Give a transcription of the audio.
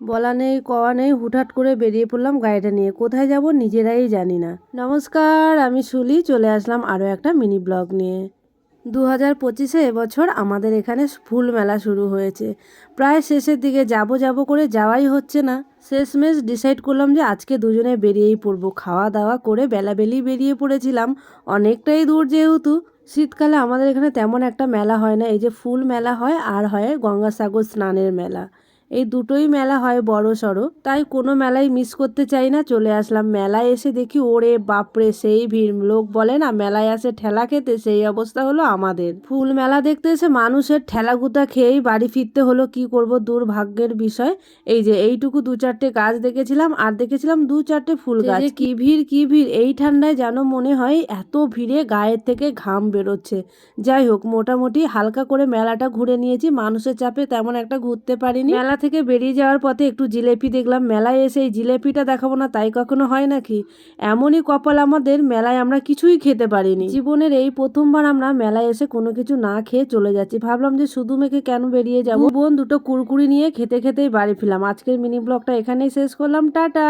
বলা নেই কওয়া নেই, হুটহাট করে বেরিয়ে পড়লাম গাড়িটা নিয়ে। কোথায় যাব নিজেরাই জানি না। নমস্কার, আমি শুলি, চলে আসলাম আরও একটা মিনি ব্লগ নিয়ে। 2025-এ এবছর আমাদের এখানে ফুল মেলা শুরু হয়েছে। প্রায় শেষের দিকে যাব করে যাওয়াই হচ্ছে না। শেষমেশ ডিসাইড করলাম যে আজকে দুজনে বেরিয়েই পড়বো। খাওয়া দাওয়া করে বেলাবেলি বেরিয়ে পড়েছিলাম, অনেকটাই দূর যেহেতু। শীতকালে আমাদের এখানে তেমন একটা মেলা হয় না, এই যে ফুল মেলা হয় আর হয় গঙ্গাসাগর স্নানের মেলা। এই দুটোই মেলা হয় বড় সড়ো, তাই কোনো মেলাই মিস করতে চাই না। চলে আসলাম মেলায়, এসে দেখি ওরে বাপরে সেই ভিড়। লোক বলে না মেলায় আসে ঠেলা খেতে, সেই অবস্থা হলো আমাদের। ফুল মেলা দেখতে এসে মানুষের ঠেলাগুতা খেয়েই বাড়ি ফিরতে হলো। কি করব, দুর্ভাগ্যের বিষয়। এই যে এইটুকু 2-4টে গাছ দেখেছিলাম, আর দেখেছিলাম 2-4টে ফুল গাছ। কি ভিড় কি ভিড়, এই ঠান্ডায় যেন মনে হয় এত ভিড়ে গায়ের থেকে ঘাম বেরোচ্ছে। যাই হোক, মোটামুটি হালকা করে মেলাটা ঘুরে নিয়েছি, মানুষের চাপে তেমন একটা ঘুরতে পারিনি। মেলা থেকে বেরিয়ে যাওয়ার পথে একটু জিলেপি দেখলাম, মেলায় এসে এই জিলেপিটা দেখাবো না তাই কখনো হয় নাকি। এমনই কপাল আমাদের, মেলায় আমরা কিছুই খেতে পারিনি। জীবনের এই প্রথমবার আমরা মেলায় এসে কোনো কিছু না খেয়ে চলে যাচ্ছি। ভাবলাম যে শুধু মেখে কেন বেরিয়ে যাবো। বোন দুটো কুরকুরি নিয়ে খেতে খেতেই বাড়ি ফিরলাম। আজকের মিনি ব্লগটা এখানেই শেষ করলাম, টাটা।